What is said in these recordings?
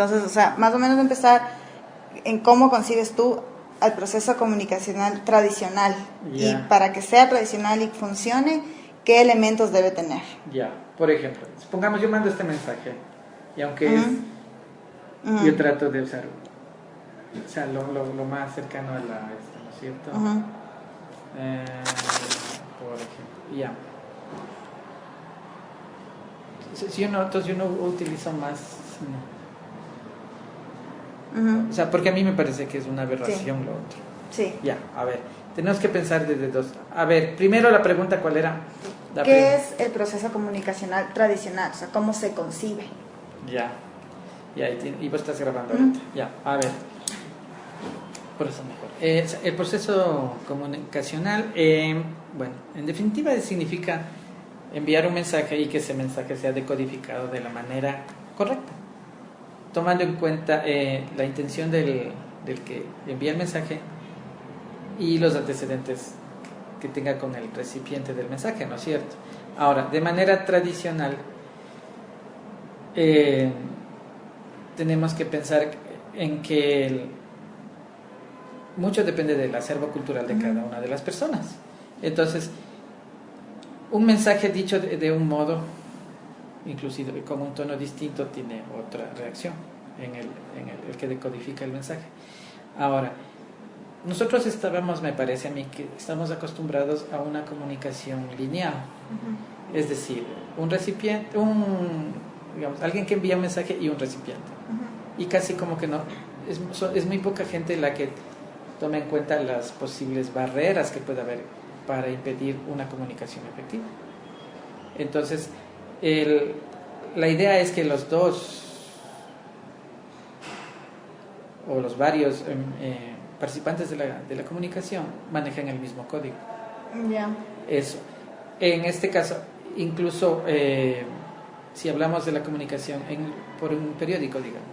Entonces, o sea, más o menos empezar en cómo concibes tú al proceso comunicacional tradicional. Y para que sea tradicional y funcione, ¿qué elementos debe tener? Por ejemplo, supongamos yo mando este mensaje y aunque yo trato de usar, o sea, lo más cercano a ¿no es cierto? Por ejemplo, entonces yo no utilizo más, o sea, porque a mí me parece que es una aberración lo otro. Sí. A ver, tenemos que pensar desde dos. A ver, primero la pregunta, ¿cuál era? ¿Qué es el proceso comunicacional tradicional? O sea, ¿cómo se concibe? Y vos estás grabando ahorita. A ver. Por eso mejor. El proceso comunicacional, bueno, en definitiva significa enviar un mensaje y que ese mensaje sea decodificado de la manera correcta, tomando en cuenta la intención del que envía el mensaje y los antecedentes que tenga con el recipiente del mensaje, ¿no es cierto? Ahora, de manera tradicional, tenemos que pensar en que mucho depende del acervo cultural de cada una de las personas. Entonces, un mensaje dicho de un modo, inclusive con un tono distinto, tiene otra reacción en el que decodifica el mensaje. Ahora, nosotros me parece a mí que estamos acostumbrados a una comunicación lineal. Es decir, un recipiente, digamos, alguien que envía un mensaje y un recipiente. Y casi como que no, es muy poca gente la que toma en cuenta las posibles barreras que puede haber para impedir una comunicación efectiva. Entonces, la idea es que los dos o los varios participantes de la comunicación manejan el mismo código. Eso. En este caso, incluso si hablamos de la comunicación por un periódico, digamos,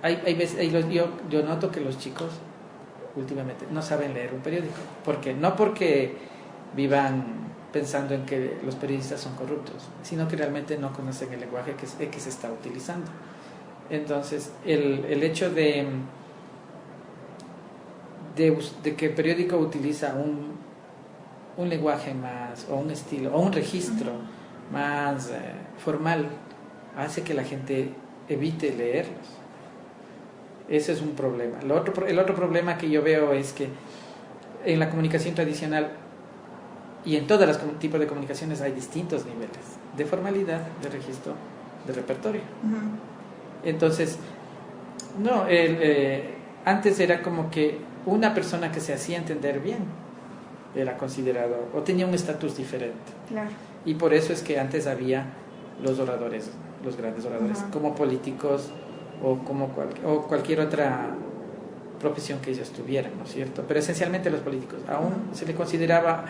hay veces, yo noto que los chicos últimamente no saben leer un periódico. ¿Por qué? No porque vivan pensando en que los periodistas son corruptos, sino que realmente no conocen el lenguaje que se está utilizando. Entonces, el hecho de que el periódico utiliza un lenguaje más, o un estilo, o un registro más formal, hace que la gente evite leerlos. Ese es un problema. El otro problema que yo veo es que en la comunicación tradicional y en todos los tipos de comunicaciones hay distintos niveles de formalidad, de registro, de repertorio. Entonces, no, antes era como que una persona que se hacía entender bien era considerado o tenía un estatus diferente. Claro. Y por eso es que antes había los oradores, los grandes oradores, como políticos o como cualquier otra profesión que ellos tuvieran, ¿no es cierto? Pero esencialmente los políticos. Aún se le consideraba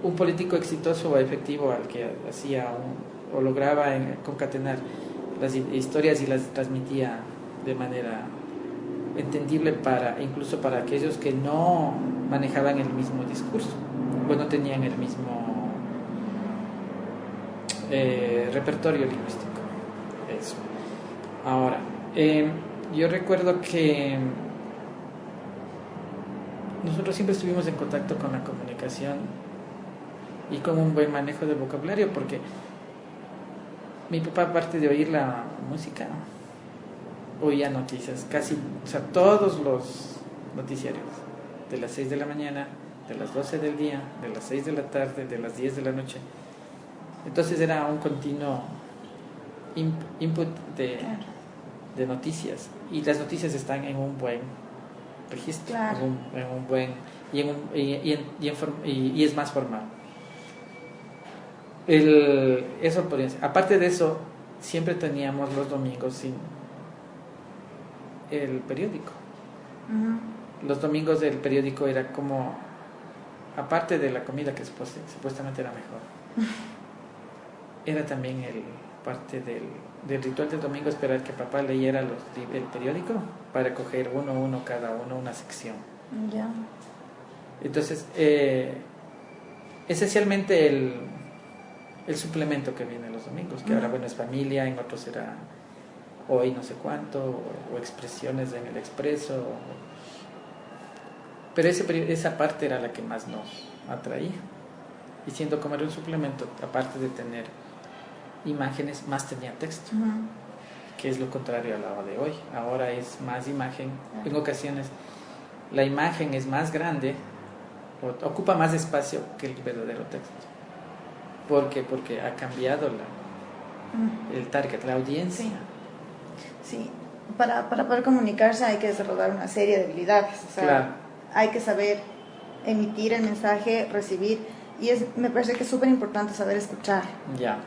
un político exitoso o efectivo al que hacía o lograba concatenar las historias y las transmitía de manera entendible incluso para aquellos que no manejaban el mismo discurso o no tenían el mismo repertorio lingüístico. Eso. Ahora, yo recuerdo que nosotros siempre estuvimos en contacto con la comunicación y con un buen manejo del vocabulario, porque mi papá, aparte de oír la música, oía noticias, o sea, todos los noticiarios, de las 6 de la mañana, de las 12 del día, de las 6 de la tarde, de las 10 de la noche. Entonces era un continuo input de noticias, y las noticias están en un buen registro, claro, en un buen y es más formal. Eso podría ser. Aparte de eso, siempre teníamos los domingos sin el periódico. Los domingos del periódico era como, aparte de la comida que supuestamente era mejor, era también parte del ritual del domingo, esperar que papá leyera el periódico para coger cada uno una sección. Entonces, esencialmente el suplemento que viene los domingos, que ahora, bueno, es familia, en otros será hoy no sé cuánto, o expresiones en el expreso. Pero esa parte era la que más nos atraía. Y siendo como era un suplemento, aparte de tener imágenes, más tenía texto, que es lo contrario a la de hoy. Ahora es más imagen. En ocasiones la imagen es más grande, ocupa más espacio que el verdadero texto. ¿Por qué? Porque ha cambiado el target, la audiencia. Sí. Para poder comunicarse hay que desarrollar una serie de habilidades. O sea, claro. Hay que saber emitir el mensaje, recibir, y me parece que es súper importante saber escuchar. Ya.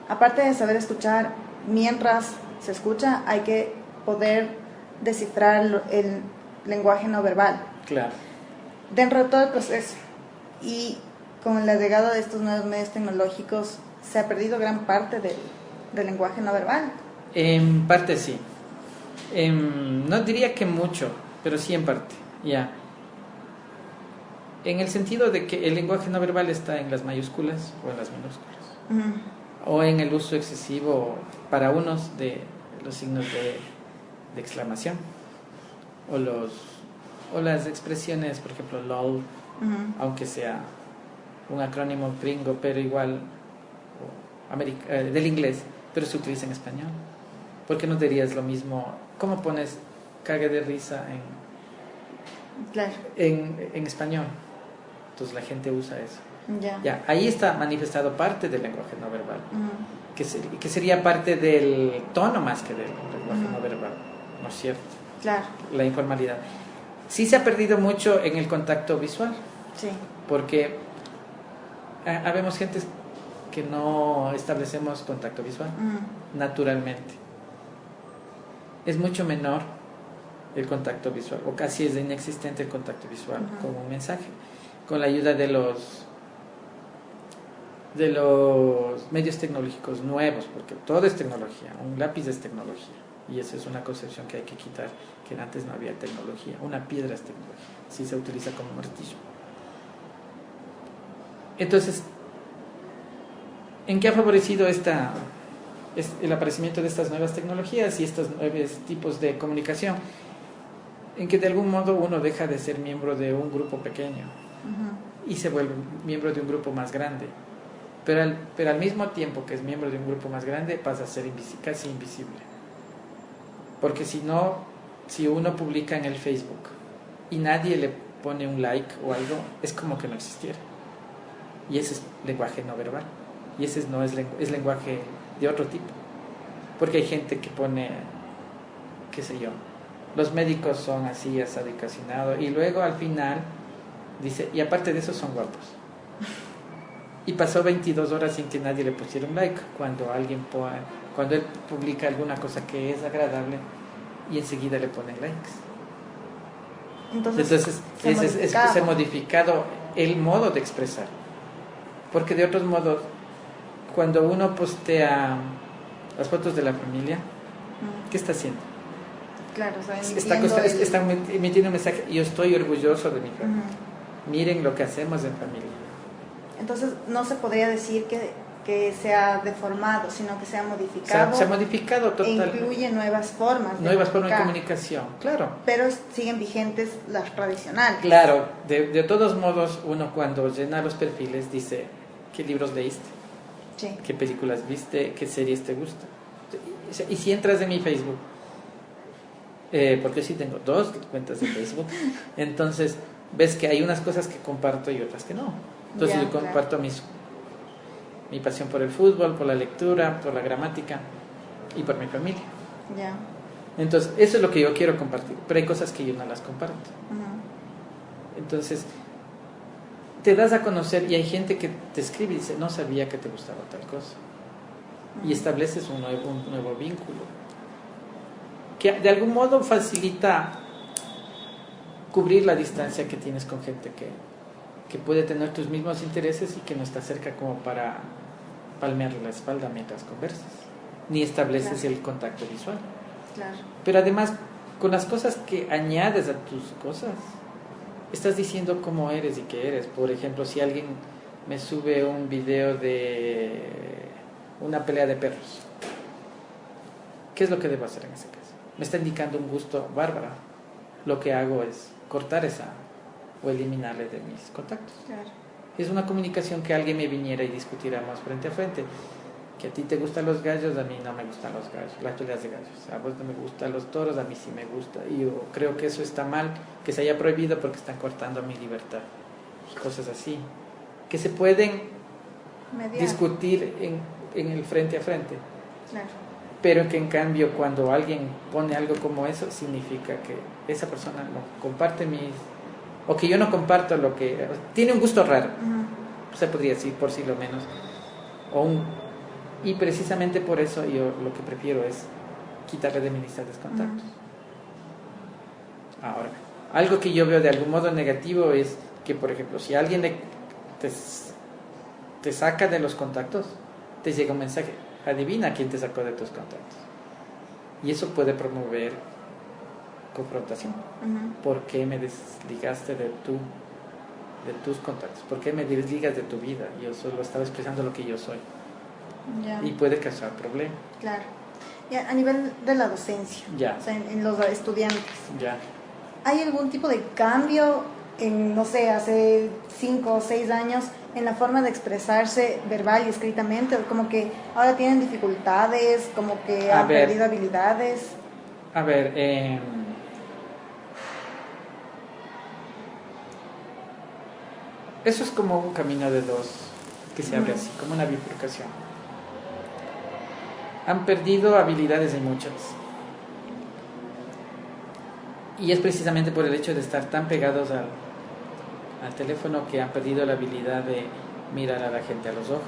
Aparte de saber escuchar, mientras se escucha, hay que poder descifrar el lenguaje no verbal. Claro. Dentro de todo el proceso. Y con el agregado de estos nuevos medios tecnológicos, se ha perdido gran parte del lenguaje no verbal. En parte sí. No diría que mucho, pero sí en parte. Ya. En el sentido de que el lenguaje no verbal está en las mayúsculas o en las minúsculas. O en el uso excesivo para unos de los signos de exclamación. O las expresiones, por ejemplo, LOL, aunque sea un acrónimo gringo, pero igual del inglés, pero se utiliza en español. ¿Por qué no dirías lo mismo? ¿Cómo pones cague de risa en español? Entonces la gente usa eso. Ya, ahí está manifestado parte del lenguaje no verbal, que sería parte del tono más que del lenguaje no verbal, ¿no es cierto? Claro. La informalidad. Sí se ha perdido mucho en el contacto visual. Sí. Porque habemos gente que no establecemos contacto visual naturalmente. Es mucho menor el contacto visual, o casi es inexistente el contacto visual como un mensaje. Con la ayuda de los medios tecnológicos nuevos, porque todo es tecnología, un lápiz es tecnología, y esa es una concepción que hay que quitar, que antes no había tecnología, una piedra es tecnología, si se utiliza como martillo. Entonces, ¿en qué ha favorecido el aparecimiento de estas nuevas tecnologías y estos nuevos tipos de comunicación? En que de algún modo uno deja de ser miembro de un grupo pequeño y se vuelve miembro de un grupo más grande. Pero al mismo tiempo que es miembro de un grupo más grande, pasa a ser casi invisible. Porque si uno publica en el Facebook y nadie le pone un like o algo, es como que no existiera. Y ese es lenguaje no verbal. Y ese es lenguaje de otro tipo. Porque hay gente que pone, qué sé yo, los médicos son así, asado y cocinado, y luego al final dice, y aparte de eso son guapos. Y pasó 22 horas sin que nadie le pusiera un like, cuando él publica alguna cosa que es agradable, y enseguida le ponen likes. Entonces se ha modificado el modo de expresar. Porque de otros modos, cuando uno postea las fotos de la familia, ¿qué está haciendo? Claro, está emitiendo un mensaje. Yo estoy orgulloso de mi familia. Miren lo que hacemos en familia. Entonces no se podría decir que sea deformado, sino que sea modificado. Se ha modificado totalmente. E incluye nuevas formas de comunicación, claro. Pero siguen vigentes las tradicionales. Claro, de todos modos, uno cuando llena los perfiles dice, ¿qué libros leíste? Sí. ¿Qué películas viste? ¿Qué series te gustan? Y si entras en mi Facebook, porque sí tengo 2 cuentas de Facebook, entonces ves que hay unas cosas que comparto y otras que no. Entonces yo comparto mi pasión por el fútbol, por la lectura, por la gramática y por mi familia. Entonces eso es lo que yo quiero compartir, pero hay cosas que yo no las comparto. Entonces te das a conocer y hay gente que te escribe y dice, no sabía que te gustaba tal cosa. Y estableces un nuevo vínculo que de algún modo facilita cubrir la distancia que tienes con gente que puede tener tus mismos intereses y que no está cerca como para palmearle la espalda mientras conversas, ni estableces el contacto visual. Pero además, con las cosas que añades a tus cosas, estás diciendo cómo eres y qué eres. Por ejemplo, si alguien me sube un video de una pelea de perros, ¿qué es lo que debo hacer en ese caso? Me está indicando un gusto bárbaro. Lo que hago es cortar esa o eliminarle de mis contactos. Claro. Es una comunicación que alguien me viniera y discutiéramos frente a frente. Que a ti te gustan los gallos, a mí no me gustan los gallos, las peleas de gallos. A vos no me gustan los toros, a mí sí me gusta. Y yo creo que eso está mal, que se haya prohibido porque están cortando mi libertad. Cosas así. Que se pueden discutir en el frente a frente. Claro. Pero que en cambio cuando alguien pone algo como eso, significa que esa persona no comparte o que yo no comparto lo que... Tiene un gusto raro, se podría decir por sí lo menos. Y precisamente por eso yo lo que prefiero es quitarle de mi lista de contactos. Ahora, algo que yo veo de algún modo negativo es que, por ejemplo, si alguien te saca de los contactos, te llega un mensaje, adivina quién te sacó de tus contactos. Y eso puede promover confrontación. ¿Por qué me desligaste de tus contactos? ¿Por qué me desligas de tu vida? Yo solo estaba expresando lo que yo soy. Ya. Y puede causar problemas. Claro. Ya, a nivel de la docencia, ya. O sea, en los estudiantes, ya. ¿hay algún tipo de cambio en, no sé, hace 5 o 6 años en la forma de expresarse verbal y escritamente? Como que ahora tienen dificultades, como que han perdido habilidades. A ver, eso es como un camino de dos que se abre así, como una bifurcación. Han perdido habilidades de muchos. Y es precisamente por el hecho de estar tan pegados al teléfono que han perdido la habilidad de mirar a la gente a los ojos.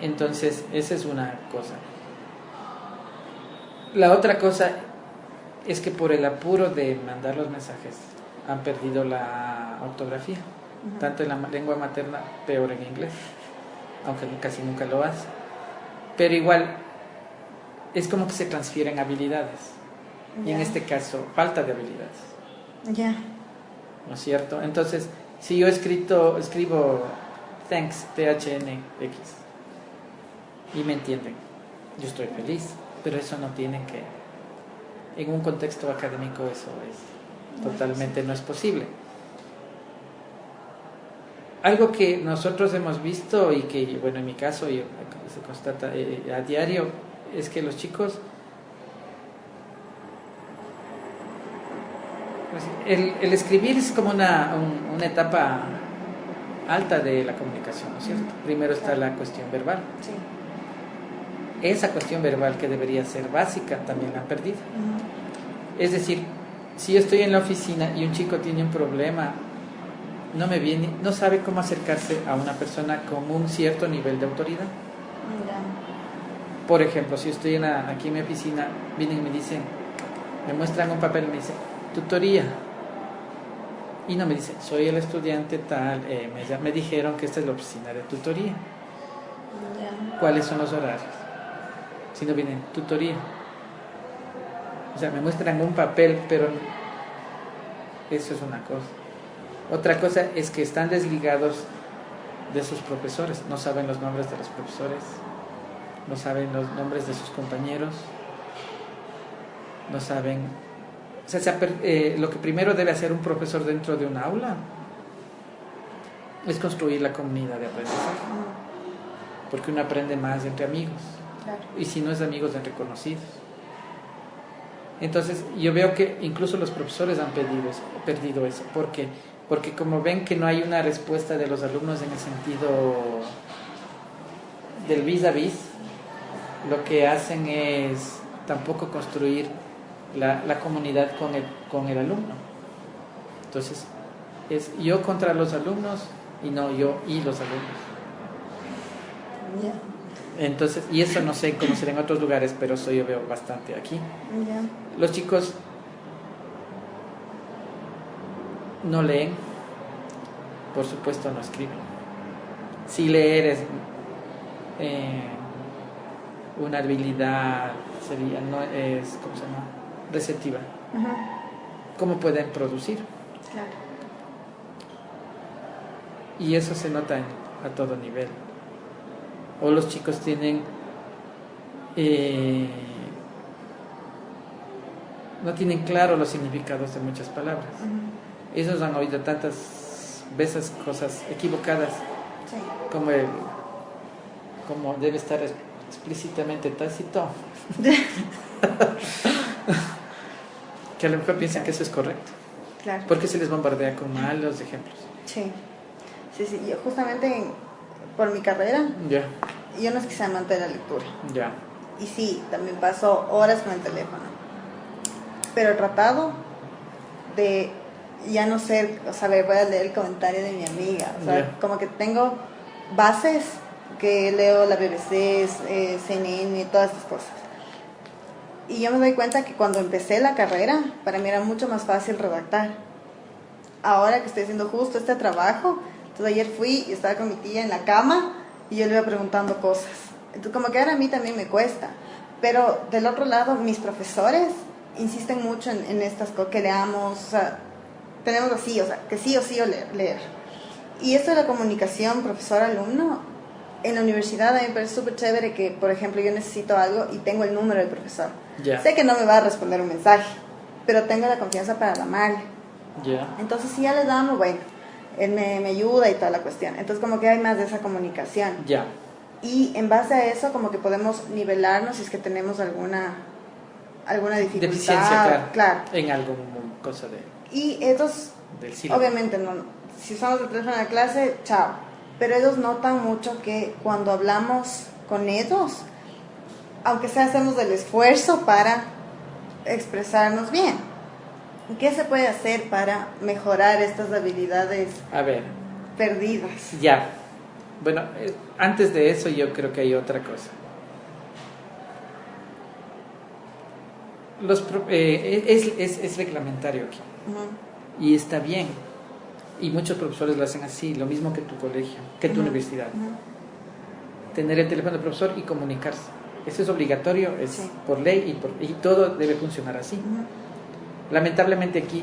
Entonces, esa es una cosa. La otra cosa es que por el apuro de mandar los mensajes han perdido la ortografía, tanto en la lengua materna, peor en inglés, aunque casi nunca lo hace. Pero igual, es como que se transfieren habilidades. Y en este caso, falta de habilidades. Ya. ¿No es cierto? Entonces, si yo escribo thanks, THNX, y me entienden, yo estoy feliz. Pero eso no tiene que... En un contexto académico eso es totalmente no es posible. Algo que nosotros hemos visto y que, bueno, en mi caso se constata a diario, es que los chicos... El escribir es como una etapa alta de la comunicación, ¿no es cierto? Primero está la cuestión verbal. Sí. Esa cuestión verbal que debería ser básica también la han perdido. Es decir, si yo estoy en la oficina y un chico tiene un problema, no sabe cómo acercarse a una persona con un cierto nivel de autoridad. Por ejemplo, si estoy aquí en mi oficina, vienen y me muestran un papel y me dicen, tutoría. Y no me dicen, soy el estudiante tal, me dijeron que esta es la oficina de tutoría. ¿Cuáles son los horarios? Si no vienen, tutoría. O sea, me muestran un papel, pero eso es una cosa. Otra cosa es que están desligados de sus profesores. No saben los nombres de los profesores, no saben los nombres de sus compañeros, no saben... O sea, lo que primero debe hacer un profesor dentro de un aula es construir la comunidad de aprendizaje. Porque uno aprende más entre amigos. Claro. Y si no es de amigos, entre conocidos. Entonces yo veo que incluso los profesores han perdido eso. ¿Por qué? Porque como ven que no hay una respuesta de los alumnos en el sentido del vis a vis, lo que hacen es tampoco construir la comunidad con el alumno. Entonces es yo contra los alumnos y no yo y los alumnos. Entonces, y eso no sé cómo será en otros lugares, pero eso yo veo bastante aquí. Los chicos no leen, por supuesto no escriben. Si leer es una habilidad, sería, no es, ¿cómo se llama? Receptiva. ¿Cómo pueden producir? Claro. Y eso se nota a todo nivel. O los chicos tienen no tienen claro los significados de muchas palabras. Ellos han oído tantas veces cosas equivocadas, Sí. como debe estar explícitamente tácito, que a lo mejor piensan que eso es correcto, Claro. porque se les bombardea con malos ejemplos. Sí. Sí, sí. Yo justamente por mi carrera, Ya, yo no es que sea amante de la lectura. ya, Y sí, también paso horas con el teléfono. Pero he tratado de ya no ser, o sea, voy a leer el comentario de mi amiga. O sea, Ya. como que tengo bases que leo la BBC, CNN, todas estas cosas. Y yo me doy cuenta que cuando empecé la carrera, para mí era mucho más fácil redactar. Ahora que estoy haciendo justo este trabajo, entonces ayer fui y estaba con mi tía en la cama y yo le iba preguntando cosas. Entonces como que ahora a mí también me cuesta. Pero del otro lado, mis profesores insisten mucho en estas cosas, que leamos, o sea, tenemos así, o sea, que sí o sí o leer. Y esto de la comunicación profesor-alumno, en la universidad a mí me parece súper chévere que, por ejemplo, yo necesito algo y tengo el número del profesor. ya, Sé que no me va a responder un mensaje, pero tengo la confianza para llamarle. ya, Entonces, si ya le damos, bueno, él me ayuda y toda la cuestión. Entonces, como que hay más de esa comunicación. ya, Y en base a eso, como que podemos nivelarnos si es que tenemos alguna dificultad. deficiencia, Claro. en alguna cosa Y ellos, del sílabo. obviamente, no, si usamos el teléfono en la clase, chao. Pero ellos notan mucho que cuando hablamos con ellos, aunque sea hacemos el esfuerzo para expresarnos bien. ¿Qué se puede hacer para mejorar estas habilidades A ver, perdidas? ya. Bueno, antes de eso yo creo que hay otra cosa. Es reglamentario aquí Ujú, y está bien. Y muchos profesores lo hacen así, lo mismo que tu colegio, que tu ujú, universidad. ujú. Tener el teléfono del profesor y comunicarse. Eso es obligatorio, es Sí. por ley y todo debe funcionar así. Ujú. Lamentablemente aquí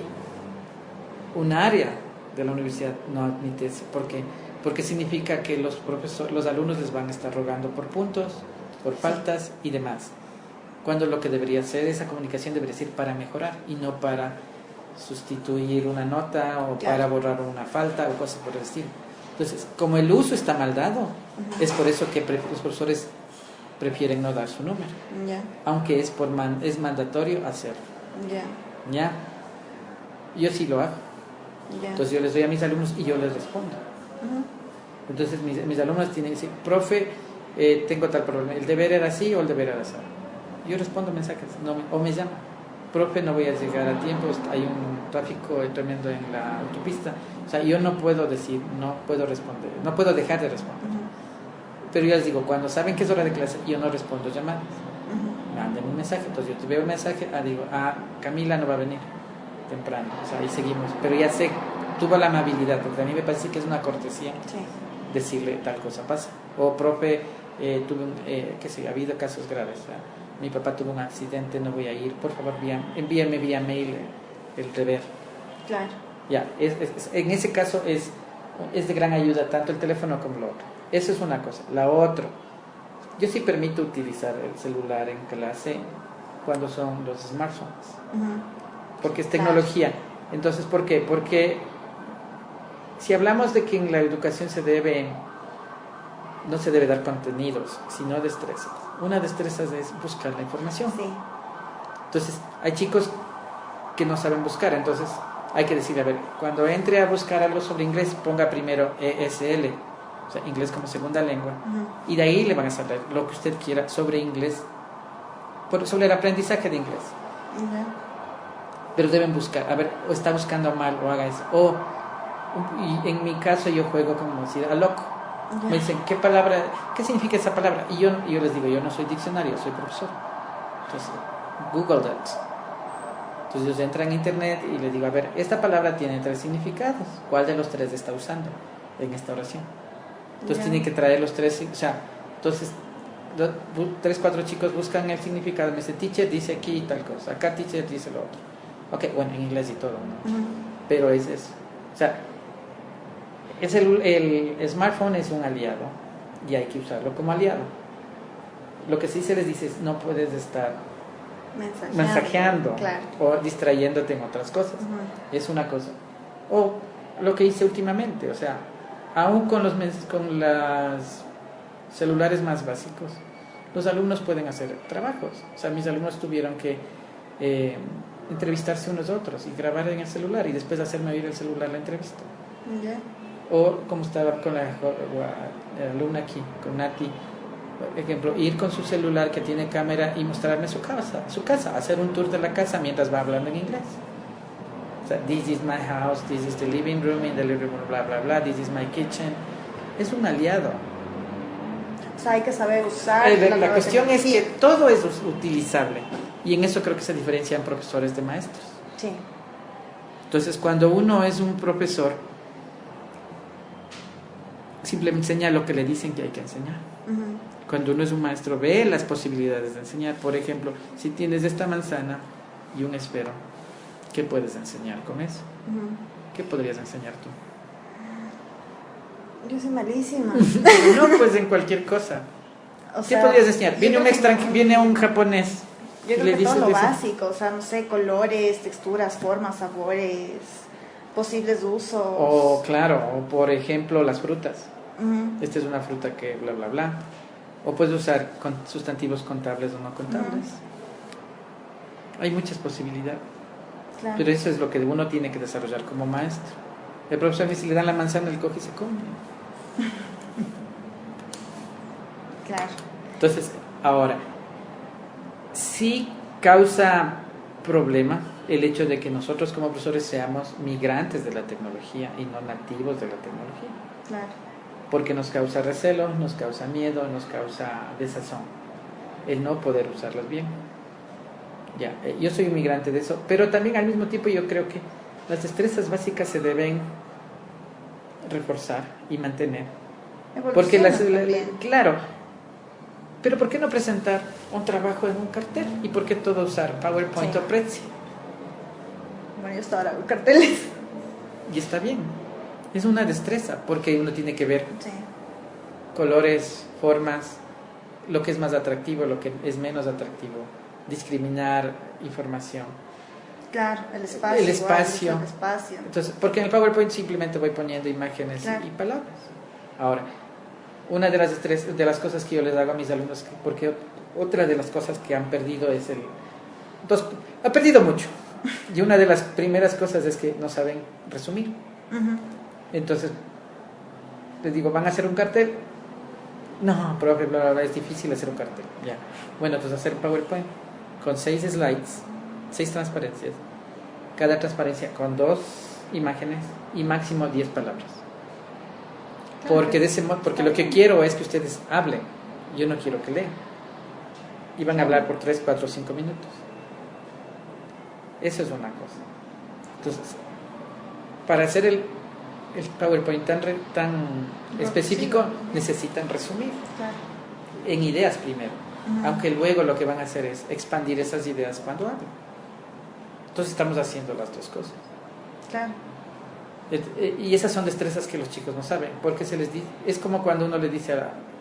una área de la universidad no admite eso. ¿Por qué? Porque significa que los alumnos les van a estar rogando por puntos, por faltas y demás. Cuando lo que debería ser, esa comunicación debería ser para mejorar y no para sustituir una nota o Claro. para borrar una falta o cosas por el estilo. Entonces, como el uso está mal dado, Ujú. es por eso que los profesores prefieren no dar su número, Ya, aunque es mandatorio hacerlo. ya, ¿Ya? Yo sí lo hago. ya. Entonces yo les doy a mis alumnos y yo les respondo. Ujú. Entonces mis alumnos tienen que decir, profe, tengo tal problema, ¿el deber era así o el deber era así? Yo respondo mensajes, o me llaman, profe, no voy a llegar a tiempo, hay un tráfico tremendo en la autopista. O sea, yo no puedo decir, no puedo responder, no puedo dejar de responder. Ujú. Pero yo les digo, cuando saben que es hora de clase, yo no respondo llamadas. Ujú. Manden un mensaje, entonces yo te veo el mensaje, digo, Camila no va a venir temprano, o sea, ahí seguimos, pero ya sé, tuvo la amabilidad, porque a mí me parece que es una cortesía Sí. decirle tal cosa pasa, o profe, qué sé, ha habido casos graves, ¿verdad? Mi papá tuvo un accidente, no voy a ir, por favor envíame vía mail el deber. Claro. Ya, en ese caso es de gran ayuda tanto el teléfono como lo otro. Eso es una cosa. La otra, yo sí permito utilizar el celular en clase cuando son los smartphones, Ujú. porque es tecnología. Entonces, ¿por qué? Porque si hablamos de que en la educación no se debe dar contenidos, sino destrezas. Una destreza es buscar la información. Sí. Entonces, hay chicos que no saben buscar, entonces hay que decir, a ver, cuando entre a buscar algo sobre inglés, ponga primero ESL, o sea, inglés como segunda lengua, Ujú. y de ahí le van a salir lo que usted quiera sobre inglés, sobre el aprendizaje de inglés. Ya. Pero deben buscar, a ver, o está buscando mal, o haga eso. Y en mi caso yo juego como decir, a loco. Ya. Me dicen, ¿qué significa esa palabra? Y yo les digo, yo no soy diccionario, soy profesor. Entonces, Google that. Entonces ellos entran en internet y les digo, a ver, esta palabra tiene 3 significados. ¿Cuál de los 3 está usando en esta oración? Entonces Ya. tienen que traer los 3, o sea, entonces 3, 4 chicos buscan el significado. Me dice, teacher dice aquí tal cosa, acá teacher dice lo otro. Ok, bueno, en inglés y todo, ¿no? Ujú. Pero es eso. O sea, el smartphone es un aliado y hay que usarlo como aliado. Lo que sí se les dice es no puedes estar mensajeando, claro, o distrayéndote en otras cosas. Es una cosa. O lo que hice últimamente, o sea, aún con los celulares más básicos, los alumnos pueden hacer trabajos. O sea, mis alumnos tuvieron que entrevistarse unos a otros y grabar en el celular y después hacerme oír el celular la entrevista. O como estaba con la alumna aquí, con Nati, por ejemplo, ir con su celular que tiene cámara y mostrarme su casa, hacer un tour de la casa mientras va hablando en inglés. O sea, this is my house, this is the living room, in the living room, bla, bla, bla, this is my kitchen. Es un aliado. O sea, hay que saber usar. La cuestión es que todo es utilizable. Y en eso creo que se diferencian profesores de maestros. Sí. Entonces, cuando uno es un profesor, simplemente enseña lo que le dicen que hay que enseñar. Cuando uno es un maestro, ve las posibilidades de enseñar. Por ejemplo, si tienes esta manzana y un esfero, ¿qué puedes enseñar con eso? ¿Qué podrías enseñar tú? Yo soy malísima. No, pues en cualquier cosa. ¿Qué podrías enseñar? Viene un japonés. Yo creo que todo lo básico, o sea, no sé, colores, texturas, formas, sabores, posibles usos. O claro, o por ejemplo las frutas. Esta es una fruta que bla, bla, bla. O puedes usar sustantivos contables o no contables. Hay muchas posibilidades. Claro. Pero eso es lo que uno tiene que desarrollar como maestro. El profesor, si le dan la manzana, él coge y se come. Claro. Entonces, ahora, sí causa problema el hecho de que nosotros como profesores seamos migrantes de la tecnología y no nativos de la tecnología. Claro. Porque nos causa recelo, nos causa miedo, nos causa desazón el no poder usarlas bien. Ya, yo soy un migrante de eso, pero también al mismo tiempo yo creo que las destrezas básicas se deben reforzar y mantener. Porque claro, pero ¿por qué no presentar un trabajo en un cartel? ¿Y por qué todo usar PowerPoint o Prezi? Bueno, yo hasta ahora hago carteles. Y está bien, es una destreza, porque uno tiene que ver colores, formas, lo que es más atractivo, lo que es menos atractivo, discriminar información. Claro, el espacio. Entonces, porque en el PowerPoint simplemente voy poniendo imágenes y palabras. Ahora, una de las cosas que yo les hago a mis alumnos, porque otra de las cosas que han perdido es ha perdido mucho. Y una de las primeras cosas es que no saben resumir. Entonces, les digo, ¿van a hacer un cartel? No, profe, bla, bla, bla, es difícil hacer un cartel. Ya. Bueno, entonces hacer un PowerPoint con 6 slides, 6 transparencias. Cada transparencia con 2 imágenes y máximo 10 palabras. Porque de ese modo, porque lo que quiero es que ustedes hablen. Yo no quiero que lean. Y van a hablar por 3, 4, 5 minutos. Eso es una cosa. Entonces, para hacer el PowerPoint tan específico, necesitan resumir en ideas primero. Aunque luego lo que van a hacer es expandir esas ideas cuando hablan. Entonces estamos haciendo las dos cosas. Claro. Y esas son destrezas que los chicos no saben, porque se les dice, es como cuando uno le dice,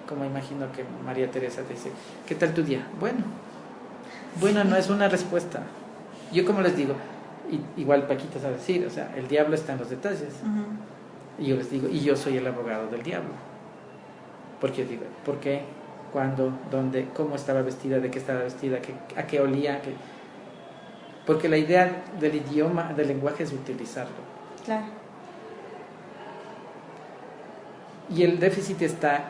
como imagino que María Teresa te dice, ¿qué tal tu día? Bueno, no es una respuesta. Yo como les digo, igual Paquita sabe decir, o sea, el diablo está en los detalles. Y yo les digo, y yo soy el abogado del diablo. Porque yo digo, ¿por qué? ¿Cuándo? ¿Dónde? ¿Cómo estaba vestida? ¿De qué estaba vestida? ¿A qué olía? Porque la idea del idioma, del lenguaje es utilizarlo. Claro. Y el déficit está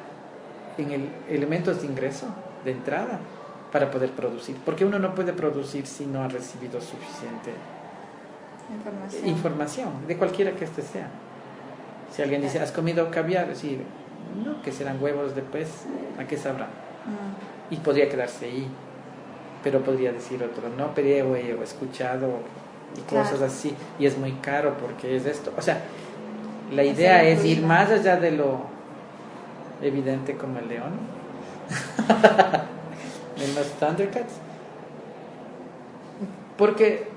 en el elementos de ingreso, de entrada, para poder producir. Porque uno no puede producir si no ha recibido suficiente información de cualquiera que este sea. Si alguien dice, ¿has comido caviar? Sí, no, que serán huevos de pez, ¿a qué sabrá? Y podría quedarse ahí. Pero podría decir otro, no, pero he escuchado y cosas así, y es muy caro porque es esto. O sea, la idea es ir más allá de lo evidente como el león en los Thundercats, porque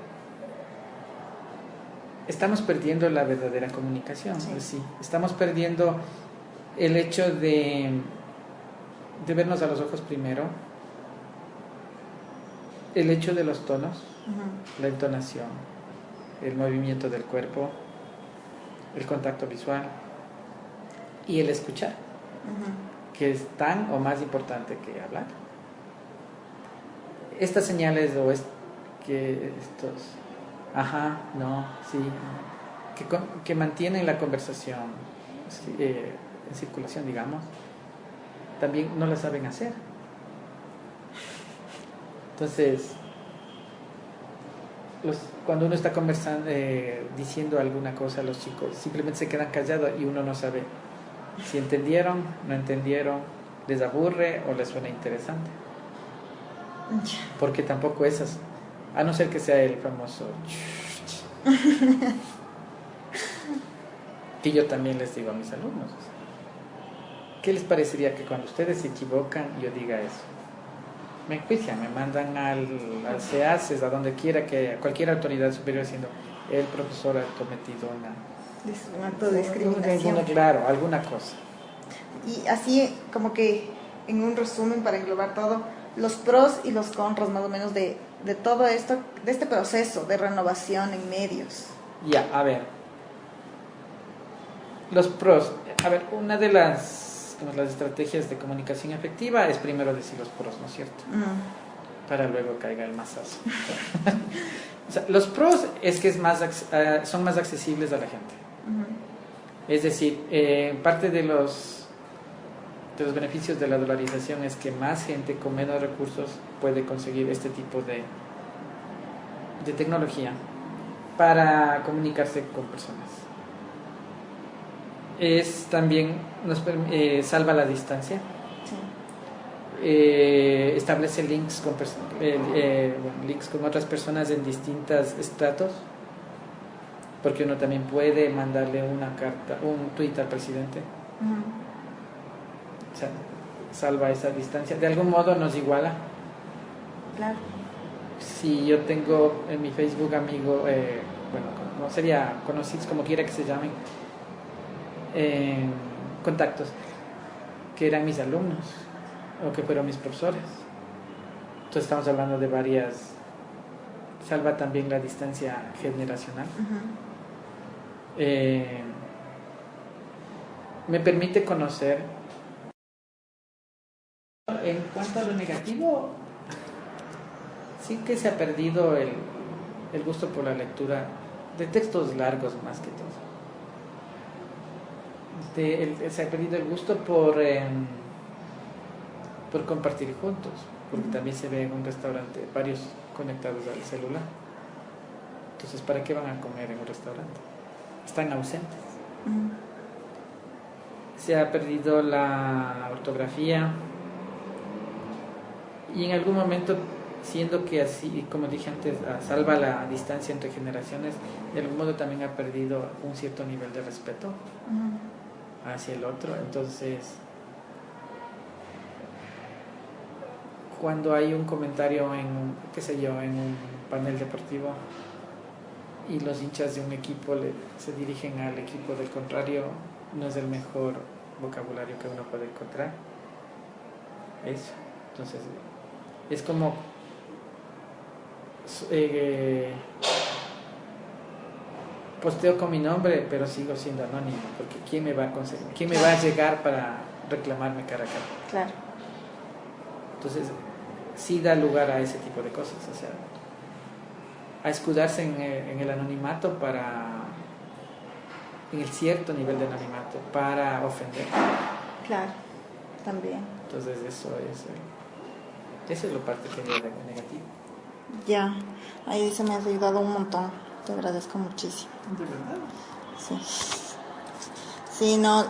estamos perdiendo la verdadera comunicación. Sí, estamos perdiendo el hecho de vernos a los ojos primero el hecho de los tonos, Ujú. la entonación, el movimiento del cuerpo, el contacto visual y el escuchar, Ujú. que es tan o más importante que hablar. Estas señales que estos, ajá, no, sí, que mantienen la conversación sí, en circulación, digamos, también no la saben hacer. Entonces, cuando uno está conversando, diciendo alguna cosa, los chicos simplemente se quedan callados y uno no sabe si entendieron, no entendieron, les aburre o les suena interesante. Porque tampoco esas, a no ser que sea el famoso que yo también les digo a mis alumnos. ¿Qué les parecería que cuando ustedes se equivocan yo diga eso? Me enjuician, me mandan al CEACES, a donde quiera, que a cualquier autoridad superior, diciendo el profesor ha cometido Un acto de discriminación. Claro, alguna cosa. Y así como que en un resumen para englobar todo, los pros y los contras más o menos de todo esto, de este proceso de renovación en medios. Ya, a ver. Los pros. A ver, una de las estrategias de comunicación efectiva es primero decir los pros, ¿no es cierto? Para luego caiga el mazazo. O sea, los pros es que son más accesibles a la gente. Es decir, parte de los beneficios de la dolarización es que más gente con menos recursos puede conseguir este tipo de tecnología para comunicarse con personas. También nos salva la distancia. Sí. Establece links con otras personas en distintos estratos, porque uno también puede mandarle una carta, un tweet al presidente. O sea, salva esa distancia. De algún modo nos iguala. Claro. Si yo tengo en mi Facebook amigo, no sería conocidos, como quiera que se llamen, contactos que eran mis alumnos o que fueron mis profesores. Entonces estamos hablando de varias. Salva también la distancia generacional. Me permite conocer. En cuanto a lo negativo, sí que se ha perdido el gusto por la lectura de textos largos más que todo. Se ha perdido el gusto por compartir juntos, porque también se ve en un restaurante varios conectados al celular. Entonces, ¿para qué van a comer en un restaurante? Están ausentes. Se ha perdido la ortografía y en algún momento, siendo que así, como dije antes, salva la distancia entre generaciones, de algún modo también ha perdido un cierto nivel de respeto hacia el otro. Entonces, cuando hay un comentario en un panel deportivo y los hinchas de un equipo se dirigen al equipo del contrario, no es el mejor vocabulario que uno puede encontrar. Eso. Entonces, es como posteo con mi nombre, pero sigo siendo anónimo, porque ¿quién me va a llegar para reclamarme cara a cara? Claro. Entonces, sí da lugar a ese tipo de cosas, o sea, a escudarse en el anonimato en el cierto nivel de anonimato para ofender. Claro, también. Entonces, eso es lo parte que es negativo. Ya, ahí se me has ayudado un montón. Te agradezco muchísimo. ¿De verdad? Sí. Sí, no.